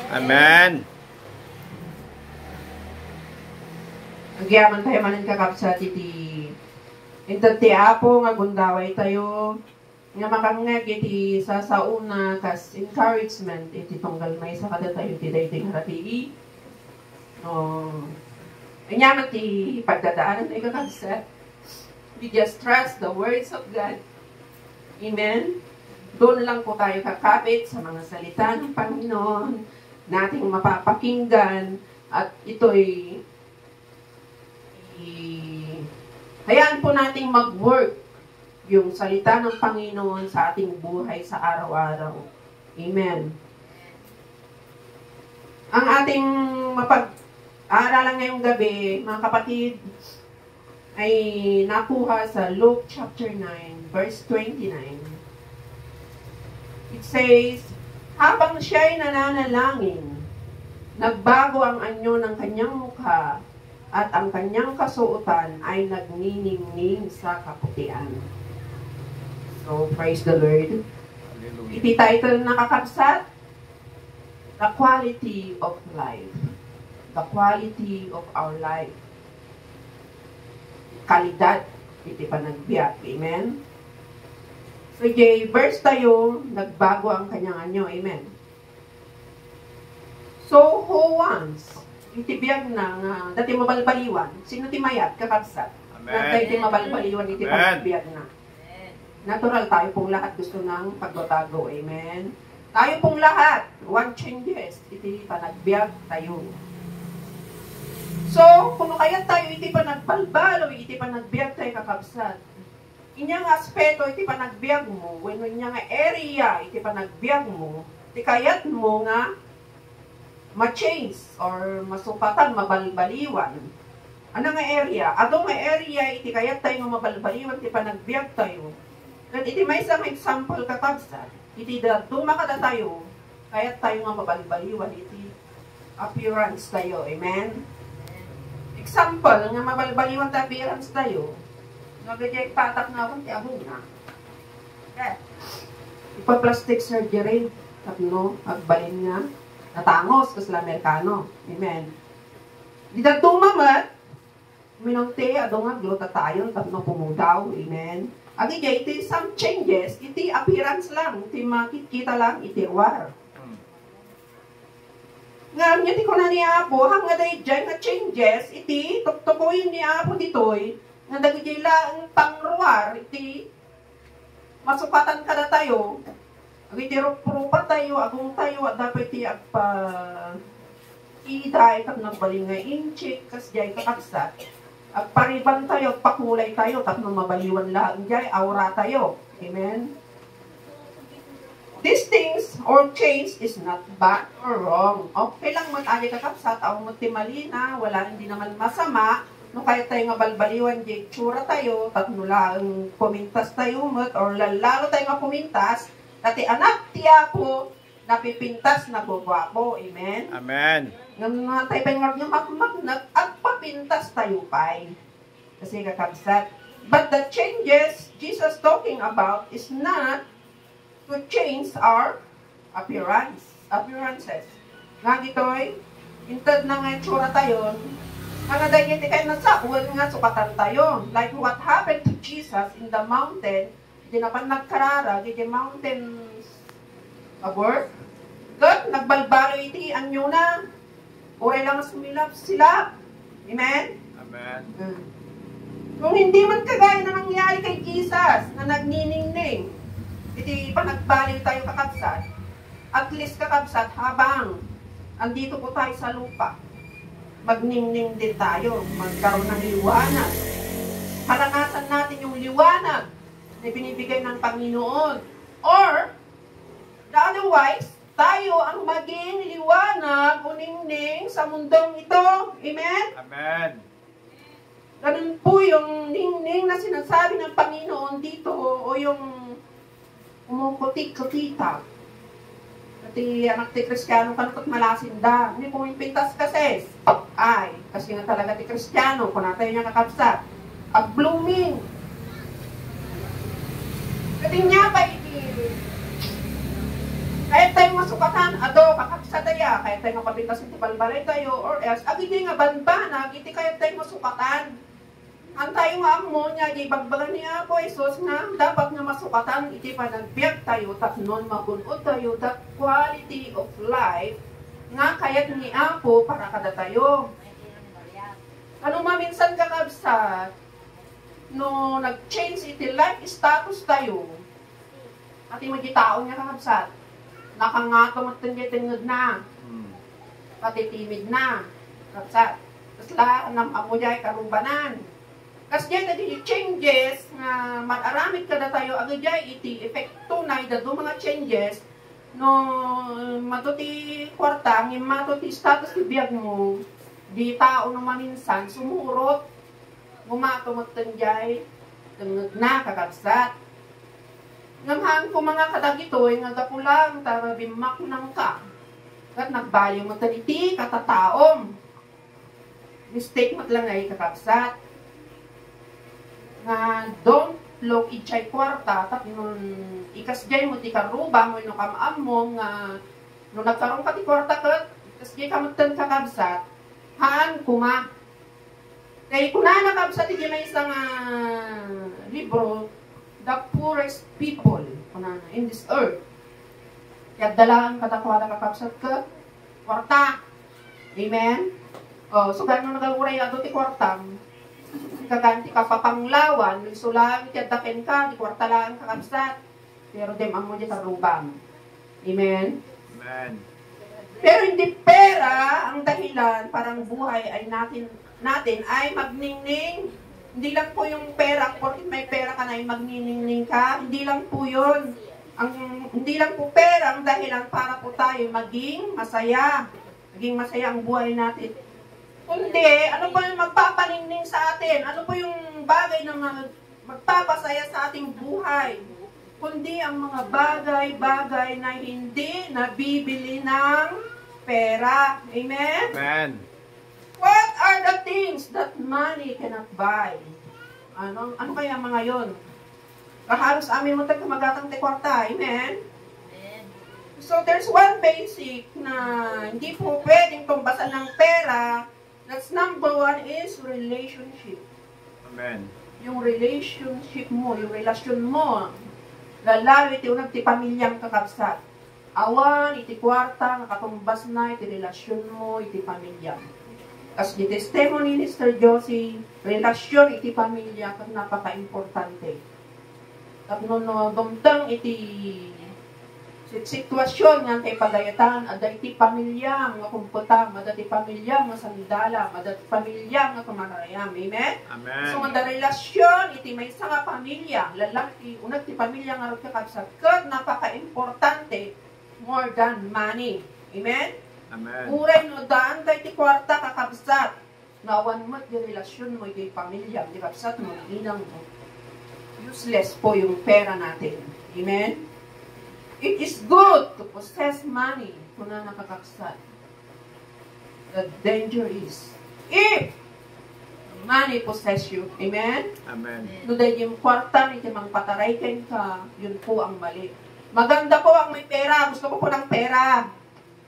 Amen. Agyaman tayo manan kakapsat iti intat ti Apo nga gundaway tayo nga makangeg iti sasauna kas encouragement iti tunggal may sa kada tayo ti daytoy harati. Anyaman ti pagdadaanan tayo kakapsat. We just trust the words of God. Amen. Doon lang po tayo kakapit sa mga salita ng Panginoon nating mapapakinggan at ito'y hayaan po nating mag-work yung salita ng Panginoon sa ating buhay sa araw-araw. Amen. Ang ating mapag-aaralan ngayong gabi, mga kapatid, ay nakuha sa Luke chapter 9, verse 29. It says, habang siya'y nananalangin, nagbago ang anyo ng kanyang mukha at ang kanyang kasuotan ay nagniningning sa kaputian. So, praise the Lord. Hallelujah. Iti title na kakabsat, The Quality of Life. The quality of our life. Kalidad, iti panagbiyak. Amen? So, verse tayo, nagbago ang kanyang anyo. Amen? So, who wants? Iti biyag na dati mabalbaliwan. Sino ti mayat? Kakabsat. Amen. Dati mabalbaliwan iti panagbiag na. Natural tayo pong lahat gusto ng pagbabago. Amen? Tayo pong lahat, one changes. Iti panagbiag tayo. So, kung kaya tayo iti panagbalbal o iti panagbiag tayo kakabsat, inyang aspeto iti panagbiag mo, when inyang area iti panagbiag mo, iti kayat mo nga ma-change or masupatan, mabalbaliwan. Ano nga area? Ato nga area, iti kayat tayo nga mabalbaliwan, iti panagbiag tayo. At iti may isang example kakabsat, iti dumakada tayo, kayat tayo nga mabalbaliwan, iti appearance tayo. Amen? Example, nga mabalbaliwan tayo appearance tayo, nagagay patak na akong ti abong na. Ipa-plastic surgery, tapno, agbalin nga, natangos, kasla Amerikano. Amen. Di na tumamat, minongte, adong nga, glota tayo, tapno pumudaw. Amen. Agi jay, iti some changes, iti appearance lang, iti makikita lang, iti war. Nga, iti ko na ni Apo, hanga day jay nga changes, iti, tuktukuin ni Apo ditoy, nga dagiti lang pangruar, iti masukatan ka na tayo, iti rupa tayo, agong tayo, at dapat iti agpa iday, kag nagbaling nga inchik, kas jay kakabsat, agpariban tayo, agpakulay tayo, tapno mabaliwan lang jay, aura tayo. Amen? These things or change is not bad or wrong. Okay lang mag-agi kakabsat, aw mo timalina, wala, hindi naman masama, no kaya tayo nga balbaliwan, di tsura tayo, tatno lang pumintas tayo, or lalo tayo nga pumintas, dati anak tiya po, napipintas na gugwapo. Amen? Amen. Nga tayo pa nga magmagnak, agpapintas tayo pa'y. Kasi kakabsat. But the changes Jesus talking about is not to change our appearances. Nga gito'y, intad na nga tsura tayo, nga dahil hindi kayo nasakul nga sukatan tayo. Like what happened to Jesus in the mountain, hindi na pa nagkarara, hindi mountains abort. God, nagbalbalo iti, anyo na. Uray lang sumilap sila. Amen? Amen. Kung hindi man kagaya na nangyari kay Jesus, na nagniningning, iti panagbaliw tayo kakabsat, at least kakabsat, habang andito po tayo sa lupa, magningning din tayo, magkaroon ng liwanag. Haranasan natin yung liwanag na binibigay ng Panginoon. Or, otherwise, tayo ang maging liwanag o ningning sa mundong ito. Amen? Amen. Ganun po yung ningning na sinasabi ng Panginoon dito o yung umukutik-kutita. Ati anak ti Kristiyano kanot malasin da. Hindi kung impintas kasi. Ay, kasi nga talaga ti Kristiyano, kung natin niya kakabsat. At blooming. Kasi niya pa iti. Kahit tayo masukatan, ado, kakabsat kaya tayo mapapintas iti balbalay tayo, or else, agiti nga banbanag, iti kaya tayo masukatan. Ang tayo nga mo niya, di bagbagan niya po, Isus, nga dapat nga masukatan, iti panagbiag tayo, tapnon mabunod tayo, that quality of life, nga kayat ni Apo para kada tayo. Ano maminsan kakabsat, no nag-change iti life status tayo, at yung magitaon niya kakabsat, nakangato matanggi-tingod na, pati timid na, kakabsat. Tapos lahat ng amuyay karubanan. Kasi dyan iti changes, nga mag-aramid kada tayo, agad iti epekto na idado mga changes, no matuti kwarta, ng matuti status ti biyag mo, di tao no maminsan, sumurot, gumato magtanjay, tangag na, kakabsat. Ngamhan ko mga kadagitoy, nga gapulang, bimak nang ka. Kat nagbayo mo taniti, katataom. Mistake mo lang ay kakabsat. Nga don't look ichay kwarta, tap nun ikasjay mo ti karuba mo, no kamam mo, nga nung nagkaroon ka ti kwarta kat, ikasjay ka magtan kakabsat, haan kuma. Kaya kung nakakabsat iti may isang libro, The Poorest People in this earth. Kaya dalaan katakwada kakabsat ka, kwarta. Amen? O, so gano'n nagaluray ato ti kwartam, kaganti ka papanglawan, sulang iti adaken ka, di kwarta lang kakabsat. Pero dem amo di karubang. Amen? Amen. Pero hindi pera ang dahilan parang buhay ay natin ay magningning. Hindi lang po yung pera, porque may pera ka na ay magniningning ka. Hindi lang po yun. Hindi lang po pera ang dahilan para po tayo maging masaya. Maging masaya ang buhay natin. Kundi, ano po yung magpapaningning sa atin? Ano po yung bagay na magpapasaya sa ating buhay? Kundi ang mga bagay-bagay na hindi nabibili ng pera. Amen? Amen. What are the things that money cannot buy? Ano kaya mga yon? Kahalos amin mo tagkamagatang te kwarta. Amen? So there's one basic na hindi po pwedeng tumbasan ng pera. That's number one is relationship. Amen. Yung relationship mo, yung relasyon mo, lalo iti unang ti pamilyang kakabsat. Awan, iti kwarta, nakatumbas na, iti relasyon mo, iti pamilya. As di testimony ni Sir Josie, relasyon iti pamilya, kat napaka-importante. At no dumtang iti sitwasyon nga kay pagayatan, ada iti pamilya, mga kumputang, ada iti pamilya, mga sandala, ada iti pamilya, mga kumarayam. Amen? Amen. So, nga relasyon, iti may isa nga pamilya, lalaki, unag ti pamilya nga rin kakabsat, kat napaka-importante, more than money. Amen? Amen. Uray no, daan kay ti kwarta kakabsat, nawan mo't di relasyon mo, iti pamilya, di kakabsat mo, inang mo. Useless po yung pera natin. Amen? It is good to possess money kung na nakakabsat. The danger is, if money possess you. Amen? Amen. No dahil yung kwarta, iti mang pataray ka, yun po ang mali. Maganda po ang may pera. Gusto ko po ng pera.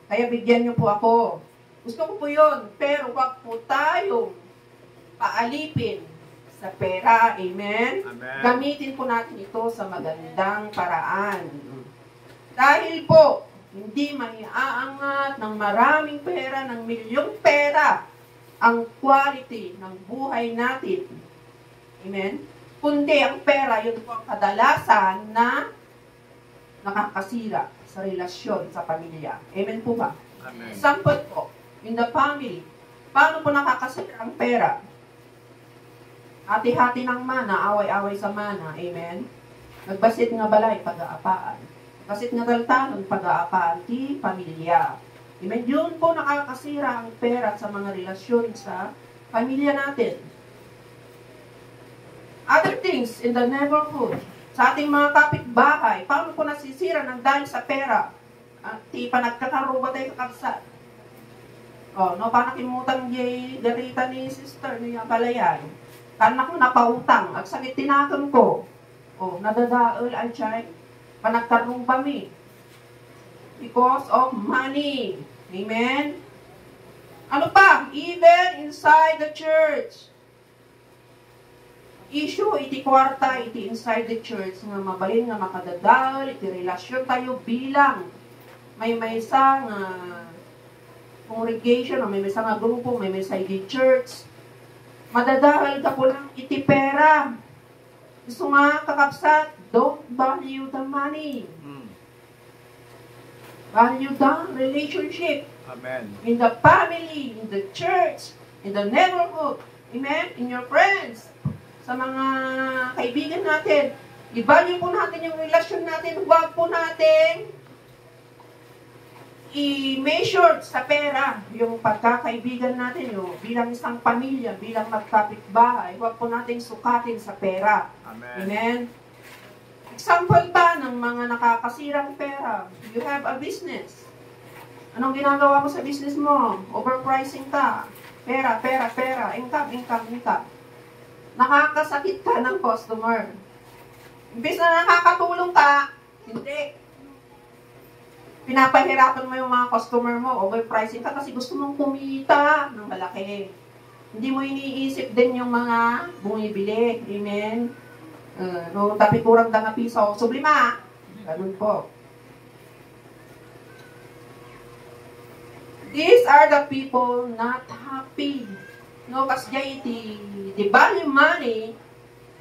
Kaya bigyan niyo po ako. Gusto ko po yun. Pero wag po tayong paalipin sa pera. Amen? Amen. Gamitin po natin ito sa magandang paraan. Dahil po, hindi maiaangat ng maraming pera, ng milyong pera, ang quality ng buhay natin. Amen? Kundi ang pera, yun po ang kadalasan na nakakasira sa relasyon sa pamilya. Amen po ba? Amen. Sample po, in the family, paano po nakakasira ang pera? Hati-hati ng mana, away-away sa mana. Amen? Nagbasit nga balay, pag-aapaan. Nagbasit nga taltanon, pag-aapaan, ti pamilya. Amen? Yun po nakakasira ang pera sa mga relasyon sa pamilya natin. Other things in the neighborhood, sa ating mga kapitbahay, paano po nasisira ng dahil sa pera? Ti panagkakaruba tayo kakabsat. O, no, panakimutan yung garita ni sister niya palayan. Kanak mo napautang, at sakit tinakon ko. O, nadadaol ang chay, panagkaruba mi. Because of money. Amen? Ano pa? Even inside the church. Issue, iti kwarta, iti inside the church, nga mabalin nga makadadal, iti relasyon tayo bilang may isang congregation, may isang grupo, may isang iti church. Madadahal ka po lang iti pera. Gusto nga kakapsat, don't value the money. Value the relationship. Amen. In the family, in the church, in the neighborhood. Amen? In your friends. Sa mga kaibigan natin. I-value po natin yung relasyon natin. Huwag po natin i-measure sa pera yung pagkakaibigan natin, yung bilang isang pamilya, bilang magkapitbahay. Huwag po natin sukatin sa pera. Amen. Amen? Example ba ng mga nakakasirang pera? You have a business. Anong ginagawa mo sa business mo? Overpricing ka. Pera, pera, pera. Income. Nakakasakit ka ng customer. Imbis na nakakatulong ka, hindi. Pinapahirapan mo yung mga customer mo, overpricing ka kasi gusto mong kumita ng malaki. Hindi mo iniisip din yung mga bumibili. Amen? No, tapi kurang da nga piso, sublima. Ganun po. These are the people not happy. No, kasi di value money,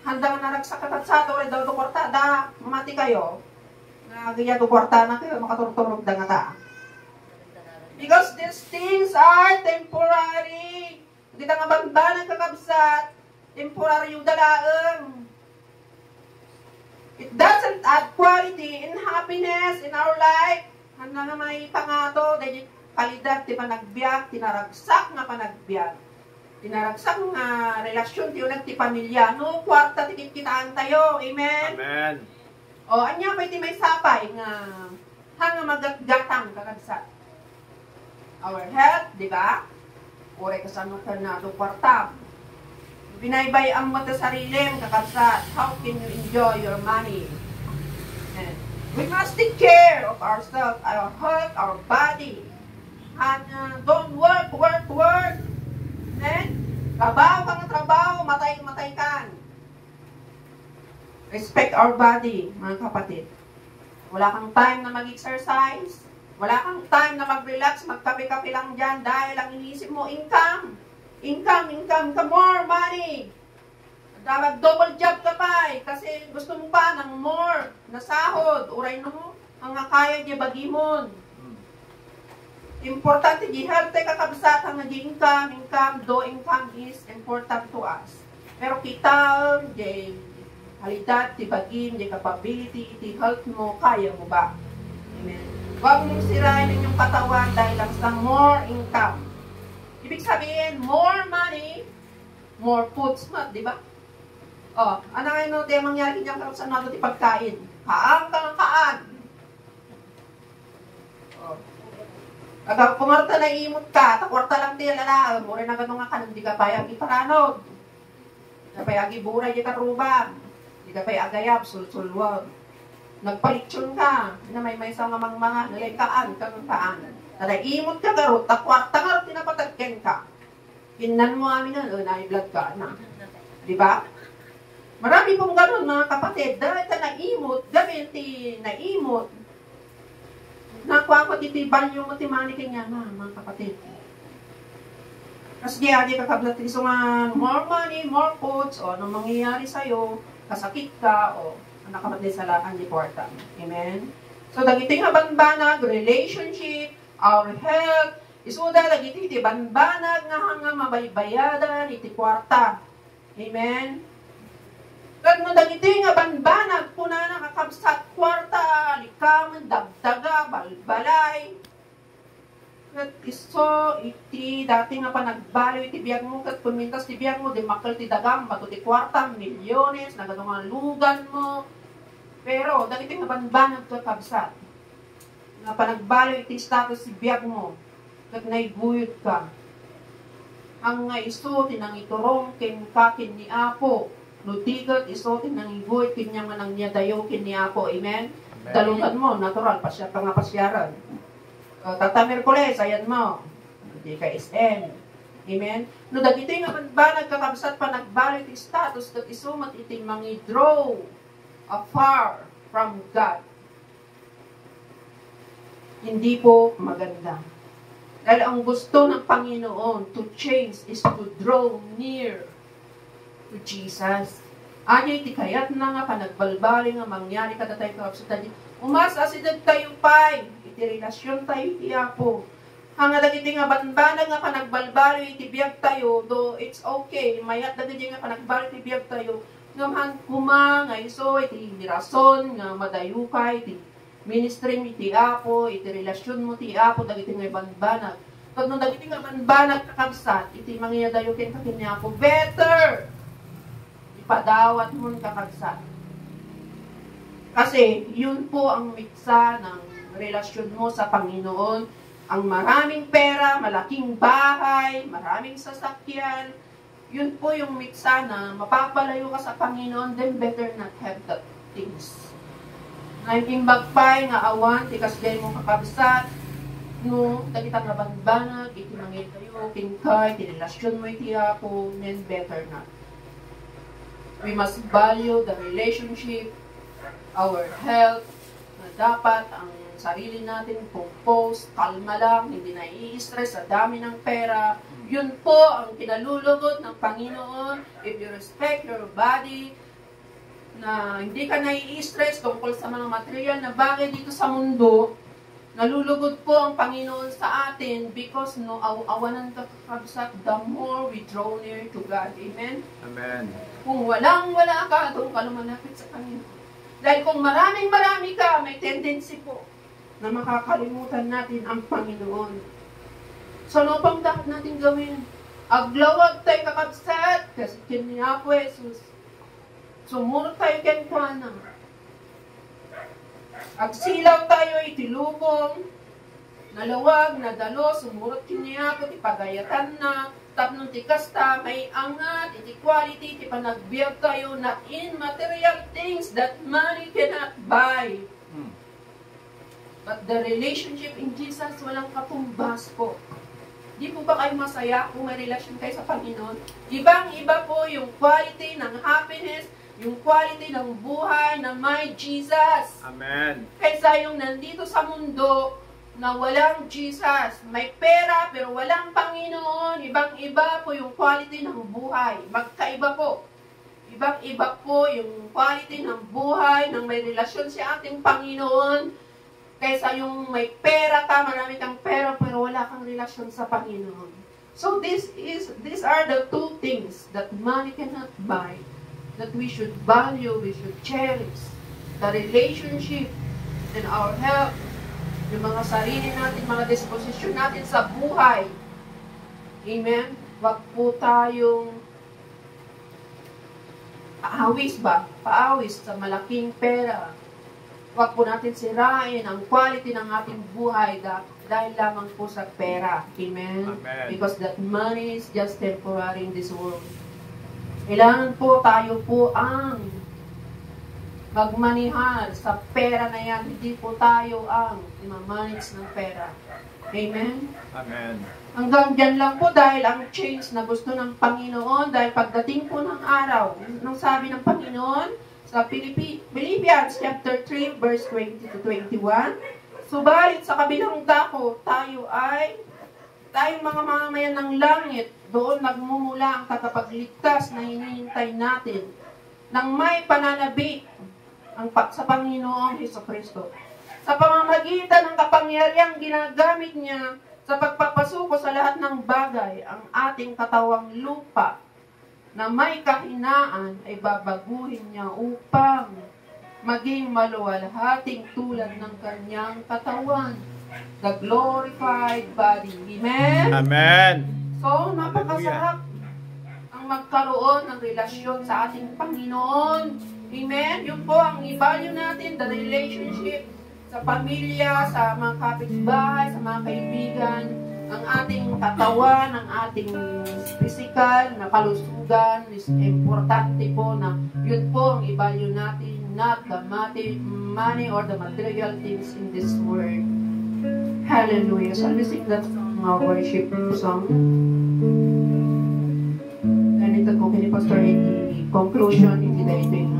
handang naragsakat sa ato, daw do kwartada, mamati kayo, nagaya do kwarta na kayo, makaturturog da nga ta. Because these things are temporary. Hindi nga bandanan kakabsat, temporary yung dalaang. It doesn't add quality and happiness in our life. Handa nga may pangato, dahil kalidad, di panagbiyak, tinaragsak nga panagbiyak. Tinaragsak nga relasyon, di ulang ti pamilya. No, kwarta, tikit-kitaan tayo. Amen? Amen. O, anya pa iti may sapay nga hanga magatgatang kakabsat. Our health, di ba? Ure kasama ka na do kwarta. Binaybay ang mata sarili, kakabsat. How can you enjoy your money? And we must take care of ourselves, our health, our body. And don't work. Then, trabaho ka ng trabaho, matay ka. Respect our body, mga kapatid. Wala kang time na mag-exercise. Wala kang time na mag-relax, magkape-kape lang dyan dahil ang iniisip mo, income, more money. Dapat double job ka pa kasi gusto mo pa ng more na sahod. Uray mo, ang kaya di bagimon. Importante di health kakabsat ang income is important to us. Pero kita di halidad, di bagim, di capability, di health mo, kaya mo ba? Amen. Huwag mong sirain yung katawan dahil lang sa more income. Ibig sabihin, more money, more food smart, di ba? O, ano ngayon di mangyari niyang karapsan nato di pagkain? Kaan ka ng kaan. Agad pumarta na imot ka, takwarta lang ti lala, mura na ganun nga kanon, di ka payag iparanod. Di ka payag iburay, di ka rubang. Di ka payag agayab, sulsulwag. Nagpalitsyon ka, na may isang mga nalay kaan, Tada imot ka garot, takwarta garot, tinapatagken ka. Kinan mo amin na, na-vlog ka na. Di ba? Marami pong ganun mga kapatid, dahil ta naimot, gawin ti naimot, nakuha ko titiban yung matimani kanya na, mga kapatid. Kasi di kakablat so nga, more money, more foods, o anong mangyayari sa'yo, kasakit ka, o anak kapatid sa lakan di porta. Amen? So, dagiting nga banbanag, relationship, our health, isuda, dagiting iti banbanag nga hanga mabaybayadan, iti kwarta. Amen? Kag no dagiti nga banbanag po na nakakabsat kwarta, likaman, dagdaga, balbalay. Kat iso, iti dati nga pa nagbalo iti biyag mo, kat pumintas ti biyag mo, di makal ti dagang, bato ti kwarta, milyones, nagadungan lugan mo. Pero, dagiti nga banbanag kakabsat. Nga pa nagbalo iti status ti biyag mo, kat naibuyod ka. Ang nga iso, tinang iturong, ken kakin ni Apo, nutigot, isotin ng ibuit, kanya nga nang niyadayo, kanya po, amen? Dalungan mo, natural, pasya ka nga pasyaran. Tata Merkules, ayan mo. DKSN. Amen? No, dagiti nga man ba nagkakabsat pa nagbalit status kat isumat iting mangidraw afar from God. Hindi po maganda. Dahil ang gusto ng Panginoon to change is to draw near to Jesus. Anya iti kayat na nga panagbalbali nga mangyari kada tayo kakabsatan. Umasa sidag tayo pay. Iti relasyon tayo iti Apo. Hanga dagiti nga banbanag nga panagbalbali iti biyag tayo, though it's okay, mayat dagiti nga panagbali iti biyag tayo, ngam kuma nga iso iti rason nga madayukay iti ministry iti Apo, iti relasyon mo iti Apo dagiti nga banbanag. Pag nung dagiti nga banbanag kakabsat, iti mangyadayukin ka kini Apo, better ipadawat mo kakabsat. Kasi yun po ang miksa ng relasyon mo sa Panginoon. Ang maraming pera, malaking bahay, maraming sasakyan, yun po yung miksa na mapapalayo ka sa Panginoon, then better not have that things. Naging bagpay nga awan, tikas gay mo kakabsat, no, dagitang nabanbanag, iti mangit kayo, tingkay, tirelasyon mo iti Apo, then better not. We must value the relationship, our health, na dapat ang sarili natin compose, kalma lang, hindi na i-stress sa dami ng pera. Yun po ang kinalulugod ng Panginoon. If you respect your body, na hindi ka na i-stress tungkol sa mga material na bagay dito sa mundo, nalulugod po ang Panginoon sa atin because no, awanan ka kakabsat, the more we draw near to God. Amen? Amen. Kung walang-wala ka, doon ka lumalapit sa Panginoon. Dahil kung maraming-marami ka, may tendency po na makakalimutan natin ang Panginoon. So, ano pang dapat natin gawin? Aglawag tayo kakabsat, kasi kiniya po Jesus. Sumunod tayo kentana. Agsilaw tayo itilubong, nalawag, nadalo, sumurot kiniya po, ipagayatan na, tapnon ti kasta, may angat, iti quality, iti panagbiag tayo, not in material things that money cannot buy. But the relationship in Jesus, walang katumbas po. Di po ba kayo masaya kung may relasyon kayo sa Panginoon? Ibang-iba po yung quality ng happiness, yung quality ng buhay na may Jesus. Amen. Kaysa yung nandito sa mundo, na walang Jesus. May pera pero walang Panginoon. Ibang-iba po yung quality ng buhay. Magkaiba po. Ibang-iba po yung quality ng buhay ng may relasyon sa ating Panginoon. Kaysa yung may pera ka, marami kang pera pero wala kang relasyon sa Panginoon. So these are the two things that money cannot buy. That we should value, we should cherish. The relationship and our health. Yung mga sarili natin, mga disposisyon natin sa buhay. Amen? Wag po tayong paawis sa malaking pera. Wag po natin sirain ang quality ng ating buhay dahil lamang po sa pera. Amen? Amen. Because that money is just temporary in this world. Kailangan po tayo po ang magmanihal sa pera na yan, hindi po tayo ang imamanage ng pera. Amen? Amen. Hanggang dyan lang po dahil ang change na gusto ng Panginoon, dahil pagdating po ng araw, nung sabi ng Panginoon sa Philippians chapter 3 verse 20 to 21, subalit sa kabilang dako, tayong mga mamamayan ng langit, doon nagmumula ang tagapagligtas na hinihintay natin ng may pananabik sa Panginoong Hesukristo. Sa pamamagitan ng kapangyarihang ginagamit niya sa pagpapasuko sa lahat ng bagay, ang ating katawang lupa na may kahinaan ay babaguhin niya upang maging maluwalhating tulad ng kanyang katawan, the glorified body. Amen? Amen. So, napakasarap ang magkaroon ng relasyon sa ating Panginoon. Amen? Yun po ang i-value natin, the relationship sa pamilya, sa mga kapitbahay, sa mga kaibigan, ang ating katawan, ang ating physical na kalusugan is importante po na yun po ang i-value natin, not the money or the material things in this world. Hallelujah. So we sing that worship song. Ganito po kini Pastor Eddie. Conclusion, hindi na ito yung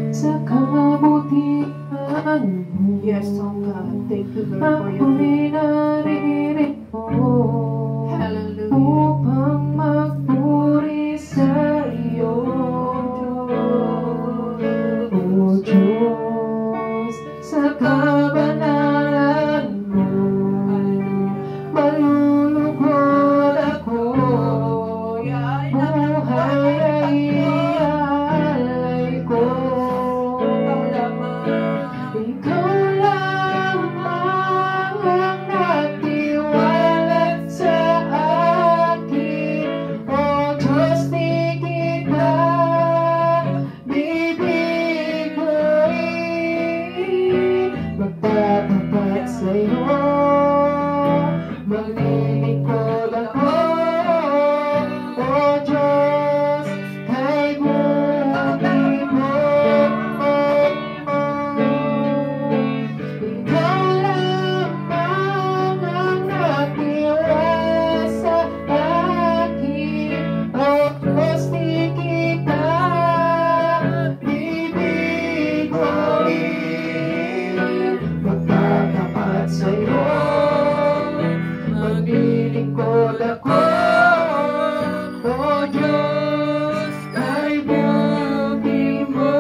sa kabutihan mo. Yes, oh God. Thank you, Lord, for your ako'y naririto. Hallelujah. Upang magpuri sa iyo. O Diyos, sa kabanalan mo, malulugod ako. Buhay ay ialay ko. Ikaw lamang ang nagtiwalat sa akin. O Diyos, di kita bibiguin. Magtatapat sa'yo, maglilingkod ako. O Diyos, kay buti mo. Ikaw lamang ang natiwala sa akin. O Diyos, di kita bibiguin. Magtatapat sa'yo, maglilingkod ako. O Diyos, kay buti mo.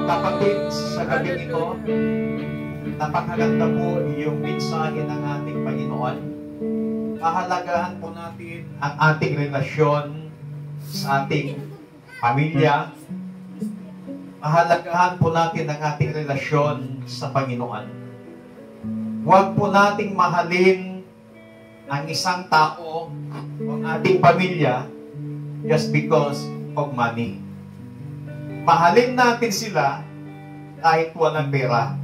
Kapatid, sa gabi ito, napakaganda po yung mensahe ng ating Panginoon. Pahalagahan po natin ang ating relasyon sa ating pamilya. Pahalagahan po natin ang ating relasyon sa Panginoon. Huwag po nating mahalin ang isang tao o ang ating pamilya just because of money. Mahalin natin sila kahit walang pera.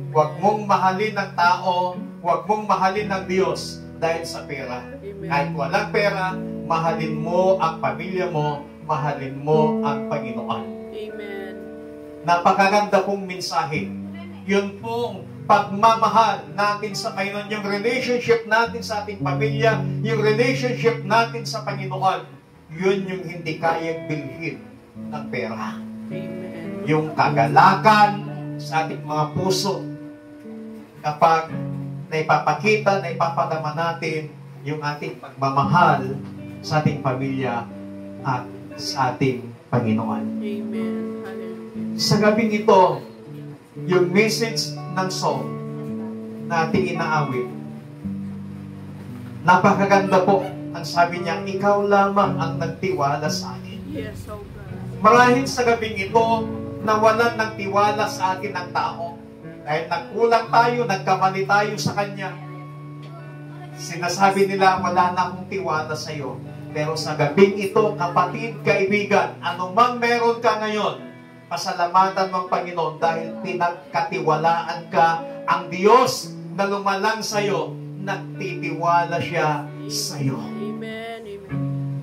Huwag mong mahalin ang tao, huwag mong mahalin ang Diyos dahil sa pera. Kahit walang pera, mahalin mo ang pamilya mo, mahalin mo ang Panginoon. Amen. Napakaganda pong mensahe. Yun pong pagmamahal natin sa Panginoon, yung relationship natin sa ating pamilya, yung relationship natin sa Panginoon, yun yung hindi kayang bilhin ng pera. Amen. Yung kagalakan sa ating mga puso, kapag naipapakita, naipapadama natin yung ating pagmamahal sa ating pamilya at sa ating Panginoon. Amen. Hallelujah. Sa gabing ito, yung message ng song na ating inaawit, napakaganda po. Ang sabi niya, ikaw lamang ang nagtiwala sa akin. Yes, oh God. Marahil sa gabing ito, nawalan ng tiwala sa atin ng tao. Dahil nagkulang tayo, nagkamali tayo sa Kanya. Sinasabi nila, wala na akong tiwala sa iyo. Pero sa gabing ito, kapatid, kaibigan, anumang meron ka ngayon, pasalamatan mo ang Panginoon dahil pinagkatiwalaan ka. Ang Diyos na lumalang sa iyo, nagtitiwala siya sa iyo. Amen. Amen.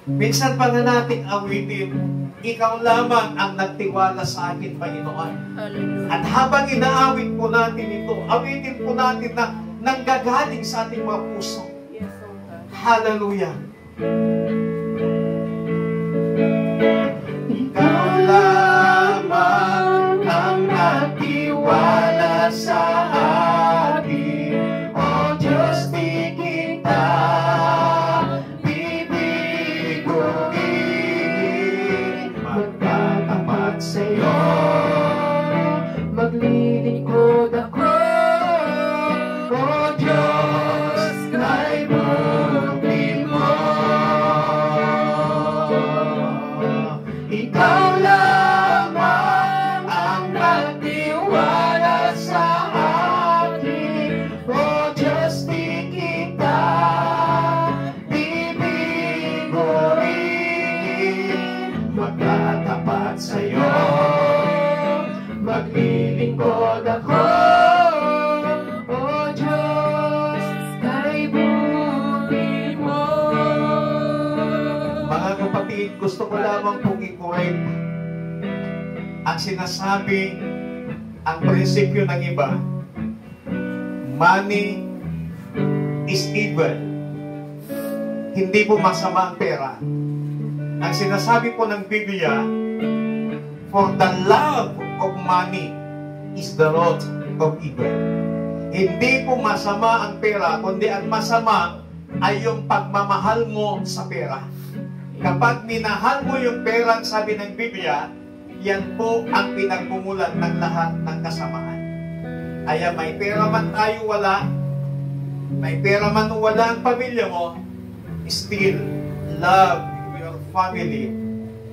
Minsan pa nga nating awitin, ikaw lamang ang nagtiwala sa akin, Panginoon. Hallelujah. At habang inaawit po natin ito, awitin po natin na nanggagaling sa ating mga puso. Yes, oh God. Hallelujah! Ikaw lamang ang nagtiwala sa akin, O Diyos, di kita bibiguin. Magtatapat sa iyo, Maglilingkod ako. O Diyos, kay buti mo. Ikaw lamang ang nagtiwala sa akin. O Diyos, di kita bibiguin. Magtatapat sa iyo, maglilingkod ako. O Diyos, kay buti mo. Mga kapatid, gusto ko lamang pong i-correct ang sinasabi, ang prinsipyo ng iba. money is evil. Hindi po masama ang pera. Ang sinasabi po ng Biblia, for the love of money is the root of evil. Hindi po masama ang pera, kundi ang masama ay yung pagmamahal mo sa pera. Kapag minahal mo yung pera, sabi ng Biblia, yan po ang pinagmumulan ng lahat ng kasamaan. Kaya may pera man tayo wala, may pera man wala ang pamilya mo, still love your family.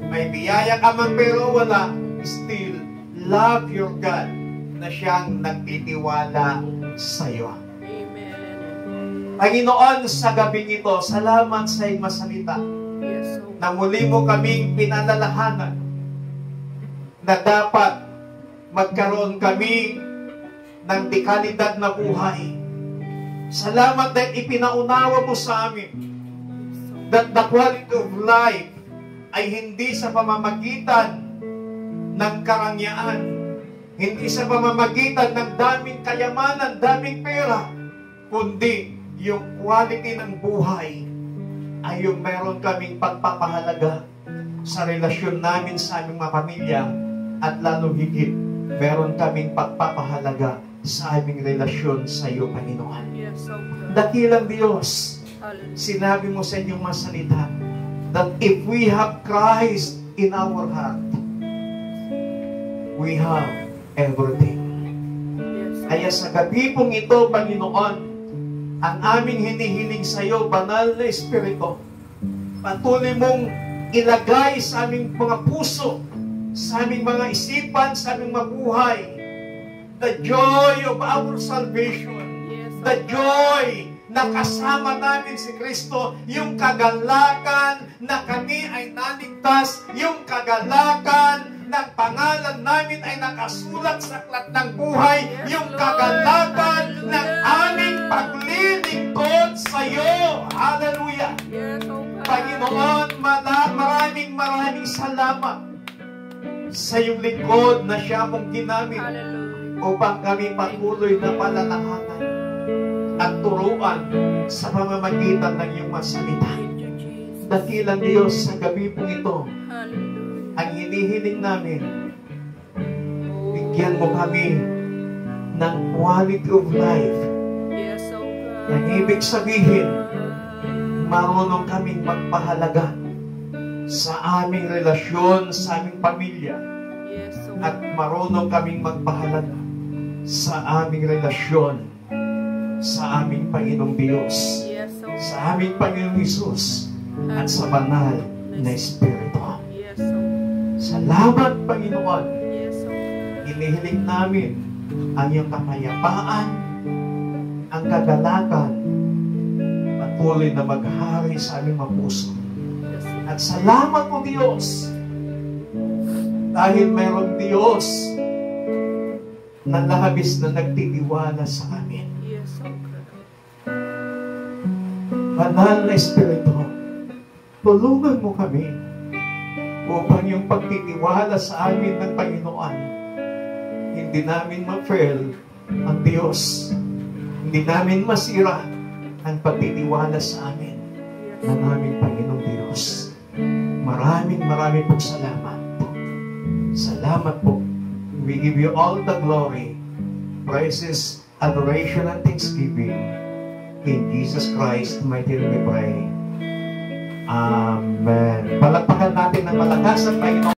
May biyaya ka man pero wala, still love your God na siyang nagtitiwala sa iyo. Amen. Panginoon, sa gabing ito, salamat sa iyong masalita na muli mo kaming pinalalahanan na dapat magkaroon kami ng dekalidad na buhay. Salamat dahil ipinaunawa mo sa amin that the quality of life ay hindi sa pamamagitan ng karangyaan, hindi sa pamamagitan ng daming kayamanan, daming pera, kundi yung quality ng buhay ay yung meron kaming pagpapahalaga sa relasyon namin sa aming mga pamilya at lalo higit, meron kaming pagpapahalaga sa aming relasyon sa iyo, Panginoon. Dakilang Diyos, sinabi mo sa inyong masalita that if we have Christ in our heart, we have everything. Kaya sa gabi pong ito, Panginoon, ang aming hinihiling sa iyo, banal na Espiritu, patuloy mong ilagay sa aming mga puso, sa aming mga isipan, sa aming mabuhay, the joy of our salvation, the joy na kasama namin si Kristo, yung kagalakan na kami ay naligtas, yung kagalakan ng pangalan namin ay nakasulat sa aklat ng buhay, yung kagalakan ng aming paglilingkod sa iyo. Hallelujah! Panginoon, maraming salamat sa iyong lingkod na siya mong ginamit upang kami patuloy na palalahanan at turuan sa pamamagitan ng iyong masalita. Dakilang Diyos, sa gabi pong ito, ang hinihiling namin, bigyan mo kami ng quality of life. Ang ibig sabihin, marunong kaming magpahalaga sa aming relasyon, sa aming pamilya, at marunong kaming magpahalaga sa aming relasyon sa aming Panginoong Diyos, sa aming Panginoong Hesus, at sa banal na Espiritu. Salamat, Panginoon. Inihiling namin ang iyong kapayapaan, ang kagalakan, patuloy na maghari sa aming mga puso. At salamat po, Diyos, dahil mayroong Diyos na labis na nagtitiwala sa amin. Banal na Espiritu, tulungan mo kami upang yung pagtitiwala sa amin ng Panginoon, hindi namin ma-fail ang Diyos. Hindi namin masira ang pagtitiwala sa amin ng aming Panginoong Diyos. Maraming pong salamat. Salamat po. We give you all the glory, praises, adoration, and thanksgiving. In Jesus Christ, mighty name we pray. Amen. Palakpakan natin ng malakas ang Panginoon.